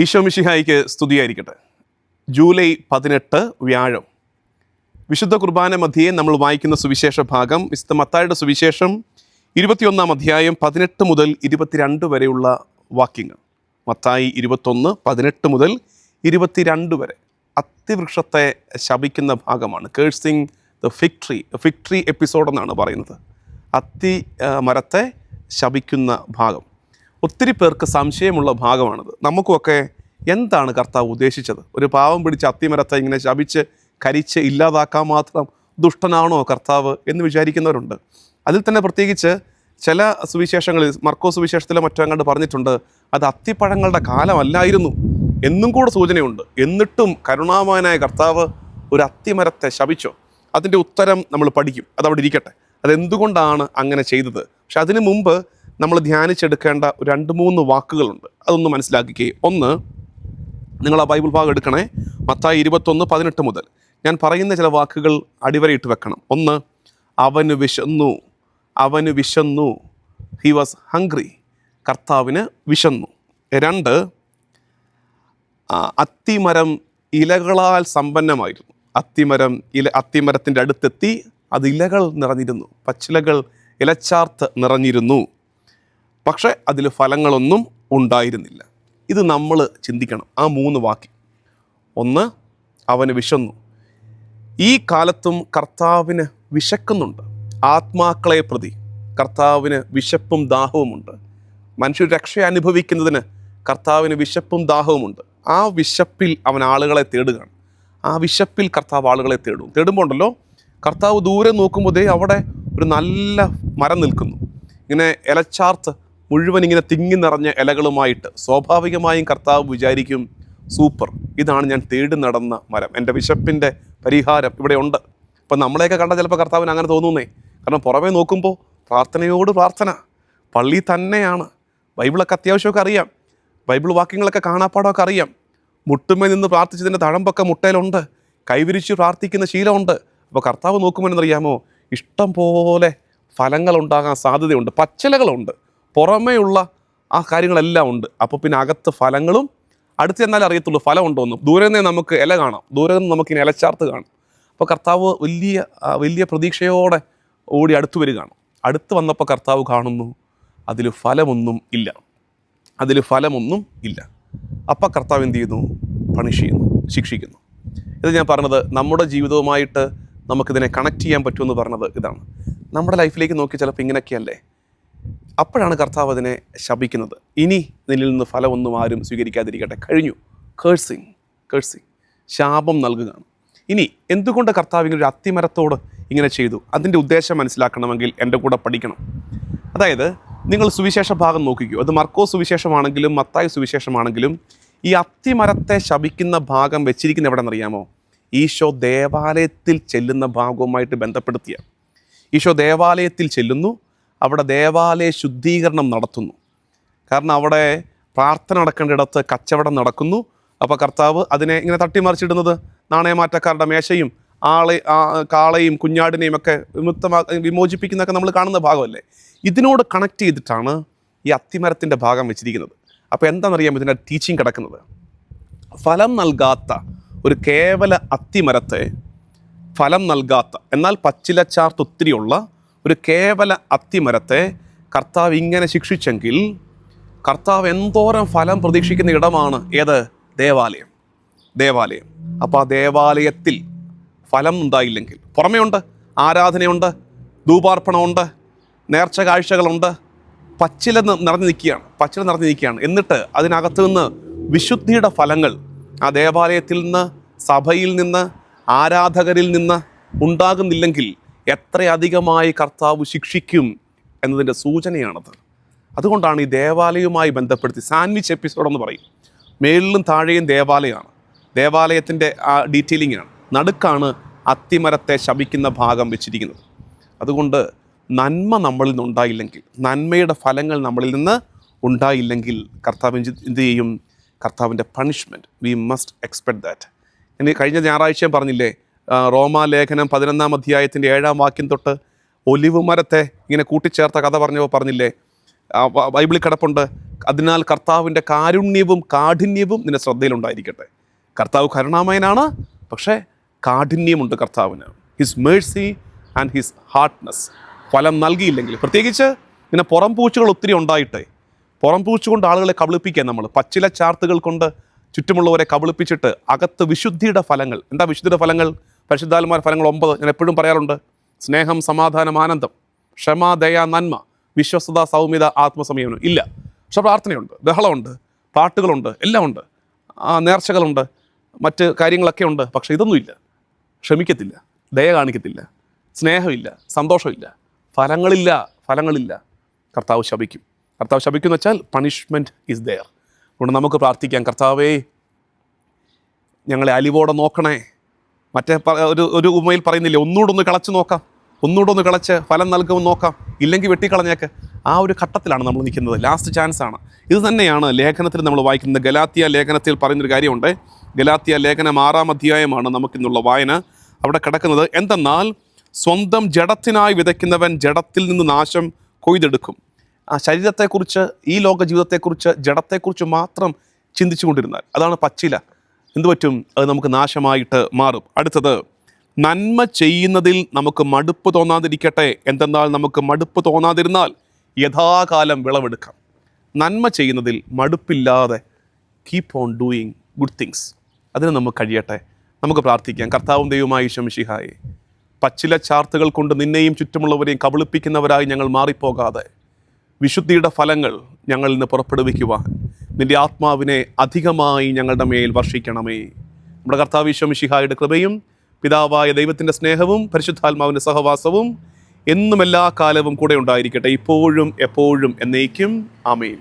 ഈശോ മിശിഹായിക്ക് സ്തുതിയായിരിക്കട്ടെ. ജൂലൈ 18 വ്യാഴം. വിശുദ്ധ കുർബാന മധ്യേ നമ്മൾ വായിക്കുന്ന സുവിശേഷ ഭാഗം വിശുദ്ധ മത്തായിയുടെ സുവിശേഷം 21 അധ്യായം 18 മുതൽ 22 വരെയുള്ള വാക്യങ്ങൾ. മത്തായി 21, 18 മുതൽ 22 വരെ അത്തിവൃക്ഷത്തെ ശപിക്കുന്ന ഭാഗമാണ്. Cursing the fig tree episode എന്നാണ് പറയുന്നത്. അത്തി മരത്തെ ശപിക്കുന്ന ഭാഗം. ഒത്തിരി പേർക്ക് സംശയമുള്ള ഭാഗമാണിത്. നമുക്കുമൊക്കെ എന്താണ് കർത്താവ് ഉദ്ദേശിച്ചത്? ഒരു പാവം പിടിച്ച അത്തിമരത്തെ ഇങ്ങനെ ശപിച്ച് കരിച്ച് ഇല്ലാതാക്കാൻ മാത്രം ദുഷ്ടനാണോ കർത്താവ് എന്ന് വിചാരിക്കുന്നവരുണ്ട്. അതിൽ തന്നെ പ്രത്യേകിച്ച് ചില സുവിശേഷങ്ങളിൽ, മർക്കോസ് സുവിശേഷത്തിലെ മറ്റങ്ങാണ്ട് പറഞ്ഞിട്ടുണ്ട്, അത് അത്തിപ്പഴങ്ങളുടെ കാലമല്ലായിരുന്നു എന്നും കൂടെ സൂചനയുണ്ട്. എന്നിട്ടും കരുണാമയനായ കർത്താവ് ഒരു അത്തിമരത്തെ ശപിച്ചോ? അതിൻ്റെ ഉത്തരം നമ്മൾ പഠിക്കും. അതവിടെ ഇരിക്കട്ടെ. അതെന്തുകൊണ്ടാണ് അങ്ങനെ ചെയ്തത്? പക്ഷെ അതിനു മുമ്പ് നമ്മൾ ധ്യാനിച്ചെടുക്കേണ്ട 2-3 വാക്കുകളുണ്ട്. അതൊന്ന് മനസ്സിലാക്കിക്കേ. ഒന്ന്, നിങ്ങൾ ആ ബൈബിൾ ഭാഗം എടുക്കണേ. മത്തായി 21:18 മുതൽ ഞാൻ പറയുന്ന ചില വാക്കുകൾ അടിവരയിട്ട് വെക്കണം. ഒന്ന്, അവന് വിശന്നു. He was hungry. കർത്താവിന് വിശന്നു. 2, അത്തിമരം ഇലകളാൽ സമ്പന്നമായിരുന്നു. അത്തിമരത്തിൻ്റെ അടുത്തെത്തി, അത് ഇലകൾ നിറഞ്ഞിരുന്നു, പച്ചിലകൾ ഇലച്ചാർത്ത് നിറഞ്ഞിരുന്നു. പക്ഷേ അതിൽ ഫലങ്ങളൊന്നും ഉണ്ടായിരുന്നില്ല. ഇത് നമ്മൾ ചിന്തിക്കണം. ആ 3 വാക്യം. ഒന്ന്, അവന് വിശന്നു. ഈ കാലത്തും കർത്താവിന് വിശക്കുന്നുണ്ട്. ആത്മാക്കളെ പ്രതി കർത്താവിന് വിശപ്പും ദാഹവുമുണ്ട്. മനുഷ്യർ രക്ഷ അനുഭവിക്കുന്നതിന് കർത്താവിന് വിശപ്പും ദാഹവുമുണ്ട്. ആ വിശപ്പിൽ അവൻ ആളുകളെ തേടുകയാണ്. ആ വിശപ്പിൽ കർത്താവ് ആളുകളെ തേടുമ്പോൾ ഉണ്ടല്ലോ, കർത്താവ് ദൂരെ നോക്കുമ്പോൾ അവിടെ ഒരു നല്ല മരം നിൽക്കുന്നു. ഇങ്ങനെ ഇലച്ചാർത്ത് മുഴുവൻ ഇങ്ങനെ തിങ്ങി നിറഞ്ഞ ഇലകളുമായിട്ട്. സ്വാഭാവികമായും കർത്താവ് വിചാരിക്കും, സൂപ്പർ, ഇതാണ് ഞാൻ തേടി നടന്ന മരം, എൻ്റെ വിശപ്പിൻ്റെ പരിഹാരം ഇവിടെ ഉണ്ട്. ഇപ്പം നമ്മളെയൊക്കെ കണ്ടാൽ ചിലപ്പോൾ കർത്താവിന് അങ്ങനെ തോന്നുന്നേ. കാരണം പുറമേ നോക്കുമ്പോൾ പ്രാർത്ഥനയോട് പ്രാർത്ഥന, പള്ളി തന്നെയാണ്, ബൈബിളൊക്കെ അത്യാവശ്യമൊക്കെ അറിയാം, ബൈബിൾ വാക്യങ്ങളൊക്കെ കാണാപ്പാടമൊക്കെ അറിയാം, മുട്ടുമേ നിന്ന് പ്രാർത്ഥിച്ചതിൻ്റെ തഴമ്പൊക്കെ മുട്ടയിലുണ്ട്, കൈവിരിച്ച് പ്രാർത്ഥിക്കുന്ന ശീലമുണ്ട്. അപ്പോൾ കർത്താവ് നോക്കുമ്പോൾ എന്നറിയാമോ, ഇഷ്ടം പോലെ ഫലങ്ങളുണ്ടാകാൻ സാധ്യതയുണ്ട്, പച്ചിലകളുണ്ട്, പുറമേയുള്ള ആ കാര്യങ്ങളെല്ലാം ഉണ്ട്. അപ്പോൾ പിന്നെ അകത്ത് ഫലങ്ങളും, അടുത്ത് ചെന്നാലേ അറിയത്തുള്ളൂ ഫലം ഉണ്ടോന്ന്. ദൂരെ നിന്നേ നമുക്ക് ഇല കാണാം, ദൂരെ നിന്ന് നമുക്കിനി ഇലച്ചാർത്ത് കാണും. അപ്പോൾ കർത്താവ് വലിയ പ്രതീക്ഷയോടെ ഓടി അടുത്ത് വരികയാണ്. അടുത്ത് വന്നപ്പോൾ കർത്താവ് കാണുന്നു, അതിൽ ഫലമൊന്നും ഇല്ല. അപ്പം കർത്താവ് എന്ത് ചെയ്യുന്നു? പണിഷ് ചെയ്യുന്നു, ശിക്ഷിക്കുന്നു. ഇത് ഞാൻ പറഞ്ഞത് നമ്മുടെ ജീവിതവുമായിട്ട് നമുക്കിതിനെ കണക്ട് ചെയ്യാൻ പറ്റുമെന്ന് പറഞ്ഞത് ഇതാണ്. നമ്മുടെ ലൈഫിലേക്ക് നോക്കി ചിലപ്പോൾ ഇങ്ങനെയൊക്കെയല്ലേ. അപ്പോഴാണ് കർത്താവ് അതിനെ ശപിക്കുന്നത്. ഇനി നിന്നിൽ നിന്ന് ഫലമൊന്നും ആരും സ്വീകരിക്കാതിരിക്കട്ടെ. കഴിഞ്ഞു. കേഴ്സിങ്, ശാപം നൽകുകയാണ്. ഇനി എന്തുകൊണ്ട് കർത്താവ് ഇങ്ങനെ ഒരു അത്തിമരത്തോട് ഇങ്ങനെ ചെയ്തു? അതിൻ്റെ ഉദ്ദേശം മനസ്സിലാക്കണമെങ്കിൽ എൻ്റെ കൂടെ പഠിക്കണം. അതായത് നിങ്ങൾ സുവിശേഷ ഭാഗം നോക്കിക്കൂ. അത് മർക്കോസ് സുവിശേഷമാണെങ്കിലും മത്തായി സുവിശേഷമാണെങ്കിലും ഈ അത്തിമരത്തെ ശപിക്കുന്ന ഭാഗം വെച്ചിരിക്കുന്ന എവിടെ നിന്നറിയാമോ? ഈശോ ദേവാലയത്തിൽ ചെല്ലുന്ന ഭാഗവുമായിട്ട് ബന്ധപ്പെടുത്തിയ. ഈശോ ദേവാലയത്തിൽ ചെല്ലുന്നു, അവിടെ ദേവാലയ ശുദ്ധീകരണം നടത്തുന്നു. കാരണം അവിടെ പ്രാർത്ഥന നടക്കേണ്ടിടത്ത് കച്ചവടം നടക്കുന്നു. അപ്പോൾ കർത്താവ് അതിനെ ഇങ്ങനെ തട്ടിമറിച്ചിടുന്നത്, നാണയമാറ്റക്കാരുടെ മേശയും കാളയും കുഞ്ഞാടിനെയും ഒക്കെ വിമോചിപ്പിക്കുന്നതൊക്കെ നമ്മൾ കാണുന്ന ഭാഗമല്ലേ. ഇതിനോട് കണക്ട് ചെയ്തിട്ടാണ് ഈ അത്തിമരത്തിൻ്റെ ഭാഗം വെച്ചിരിക്കുന്നത്. അപ്പോൾ എന്താണെന്നറിയാം ഇതിൻ്റെ ടീച്ചിങ് കിടക്കുന്നത്? ഫലം നൽകാത്ത ഒരു കേവല അത്തിമരത്തെ, ഫലം നൽകാത്ത എന്നാൽ പച്ചിലച്ചാർത്ത് ഒത്തിരിയുള്ള ഒരു കേവല അത്തിമരത്തെ കർത്താവ് ഇങ്ങനെ ശിക്ഷിച്ചെങ്കിൽ കർത്താവ് എന്തോരം ഫലം പ്രതീക്ഷിക്കുന്ന ഇടമാണ് ഏത്? ദേവാലയം. അപ്പോൾ ആ ദേവാലയത്തിൽ ഫലം ഉണ്ടായില്ലെങ്കിൽ, പുറമേ ഉണ്ട്, ആരാധനയുണ്ട്, ധൂപാർപ്പണമുണ്ട്, നേർച്ച കാഴ്ചകളുണ്ട്, പച്ചില നിറഞ്ഞു നിൽക്കുകയാണ്. എന്നിട്ട് അതിനകത്ത് നിന്ന് വിശുദ്ധിയുടെ ഫലങ്ങൾ ആ ദേവാലയത്തിൽ നിന്ന്, സഭയിൽ നിന്ന്, ആരാധകരിൽ നിന്ന് ഉണ്ടാകുന്നില്ലെങ്കിൽ എത്രയധികമായി കർത്താവ് ശിക്ഷിക്കും എന്നതിൻ്റെ സൂചനയാണത്. അതുകൊണ്ടാണ് ഈ ദേവാലയവുമായി ബന്ധപ്പെടുത്തി സാൻഡ്വിച്ച് എപ്പിസോഡെന്ന് പറയും. മേളിലും താഴെയും ദേവാലയമാണ്. ദേവാലയത്തിൻ്റെ ആ ഡീറ്റെയിലിംഗാണ്. നടുക്കാണ് അത്തിമരത്തെ ശപിക്കുന്ന ഭാഗം വെച്ചിരിക്കുന്നത്. അതുകൊണ്ട് നന്മ നമ്മളിൽ നിന്നുണ്ടായില്ലെങ്കിൽ, നന്മയുടെ ഫലങ്ങൾ നമ്മളിൽ നിന്ന് ഉണ്ടായില്ലെങ്കിൽ കർത്താവ് എന്ത് ചെയ്യും? കർത്താവിൻ്റെ punishment we must expect that. ഇനി കഴിഞ്ഞ ഞായറാഴ്ചയും പറഞ്ഞില്ലേ, റോമാലേഖനം 11 അധ്യായത്തിൻ്റെ 7 വാക്യം തൊട്ട് ഒലിവ് മരത്തെ ഇങ്ങനെ കൂട്ടിച്ചേർത്ത കഥ പറഞ്ഞില്ലേ? ബൈബിളിൽ കിടപ്പുണ്ട്. അതിനാൽ കർത്താവിൻ്റെ കാരുണ്യവും കാഠിന്യവും നിന്റെ ശ്രദ്ധയിലുണ്ടായിരിക്കട്ടെ. കർത്താവ് കരുണാമയനാണ്, പക്ഷേ കാഠിന്യമുണ്ട് കർത്താവിന്. His mercy and his hardness. ഫലം നൽകിയില്ലെങ്കിൽ, പ്രത്യേകിച്ച് ഇങ്ങനെ പുറം പൂച്ചുകൾ ഒത്തിരി ഉണ്ടായിട്ടെ, പുറം പൂച്ചു കൊണ്ട് ആളുകളെ കബളിപ്പിക്കുക. നമ്മൾ പച്ചില ചാർത്തുകൾ കൊണ്ട് ചുറ്റുമുള്ളവരെ കബളിപ്പിച്ചിട്ട് അകത്ത് വിശുദ്ധിയുടെ ഫലങ്ങൾ. എന്താ വിശുദ്ധിയുടെ ഫലങ്ങൾ? പരിശുദ്ധാത്മാ ഫലങ്ങൾ 9 ഞാൻ എപ്പോഴും പറയാറുണ്ട്. സ്നേഹം, സമാധാനം, ആനന്ദം, ക്ഷമ, ദയ, നന്മ, വിശ്വസ്തത, സൗമ്യത, ആത്മസംയമനം. ഇല്ല. പക്ഷെ പ്രാർത്ഥനയുണ്ട്, ബഹളമുണ്ട്, പാട്ടുകളുണ്ട്, എല്ലാം ഉണ്ട്, നേർച്ചകളുണ്ട്, മറ്റ് കാര്യങ്ങളൊക്കെ ഉണ്ട്. പക്ഷെ ഇതൊന്നുമില്ല. ക്ഷമിക്കത്തില്ല, ദയ കാണിക്കത്തില്ല, സ്നേഹമില്ല, സന്തോഷമില്ല, ഫലങ്ങളില്ല. കർത്താവ് ശപിക്കും. കർത്താവ് ശപിക്കും എന്ന് വെച്ചാൽ പണിഷ്മെൻറ്റ് ഈസ് ദെയർ. അതുകൊണ്ട് നമുക്ക് പ്രാർത്ഥിക്കാം, കർത്താവേ ഞങ്ങളെ അലിവോടെ നോക്കണേ. മറ്റേ ഒരു ഉമ്മയിൽ പറയുന്നില്ലേ, ഒന്നുകൂടെ ഒന്ന് കളച്ച് ഫലം നൽകുമെന്ന് നോക്കാം, ഇല്ലെങ്കിൽ വെട്ടിക്കളഞ്ഞേക്ക്. ആ ഒരു ഘട്ടത്തിലാണ് നമ്മൾ നിൽക്കുന്നത്. ലാസ്റ്റ് ചാൻസ് ആണ്. ഇത് തന്നെയാണ് ലേഖനത്തിൽ നമ്മൾ വായിക്കുന്നത്. ഗലാത്യ ലേഖനത്തിൽ പറയുന്നൊരു കാര്യമുണ്ട്. ഗലാത്യ ലേഖനം 6-ാം അധ്യായമാണ് നമുക്കിന്നുള്ള വായന. അവിടെ കിടക്കുന്നത്, എന്തെന്നാൽ സ്വന്തം ജഡത്തിനായി വിതയ്ക്കുന്നവൻ ജഡത്തിൽ നിന്ന് നാശം കൊയ്തെടുക്കും. ആ ശരീരത്തെക്കുറിച്ച്, ഈ ലോക ജീവിതത്തെക്കുറിച്ച്, ജഡത്തെക്കുറിച്ച് മാത്രം ചിന്തിച്ചു കൊണ്ടിരുന്നാൽ അതാണ് പച്ചില. എന്തു പറ്റും? അത് നമുക്ക് നാശമായിട്ട് മാറും. അടുത്തത്, നന്മ ചെയ്യുന്നതിൽ നമുക്ക് മടുപ്പ് തോന്നാതിരിക്കട്ടെ. എന്തെന്നാൽ നമുക്ക് മടുപ്പ് തോന്നാതിരുന്നാൽ യഥാകാലം വിളവെടുക്കാം. നന്മ ചെയ്യുന്നതിൽ മടുപ്പില്ലാതെ keep on doing good things. അതിന് നമുക്ക് കഴിയട്ടെ. നമുക്ക് പ്രാർത്ഥിക്കാം. കർത്താവും ദൈവമായ ഈശോ മിശിഹായേ, പച്ചില ചാർത്തുകൾ കൊണ്ട് നിന്നെയും ചുറ്റുമുള്ളവരെയും കബളിപ്പിക്കുന്നവരായി ഞങ്ങൾ മാറിപ്പോകാതെ വിശുദ്ധിയുടെ ഫലങ്ങൾ ഞങ്ങളിൽ നിന്ന് പുറപ്പെടുവിക്കുവാൻ നിൻ്റെ ആത്മാവിനെ അധികമായി ഞങ്ങളുടെ മേൽ വർഷിക്കണമേ. നമ്മുടെ കർത്താവ് ഈശോ മിശിഹായുടെ കൃപയും പിതാവായ ദൈവത്തിൻ്റെ സ്നേഹവും പരിശുദ്ധാത്മാവിൻ്റെ സഹവാസവും എന്നും എല്ലാ കാലവും കൂടെ ഉണ്ടായിരിക്കട്ടെ, ഇപ്പോഴും എപ്പോഴും എന്നേക്കും. ആമേൻ.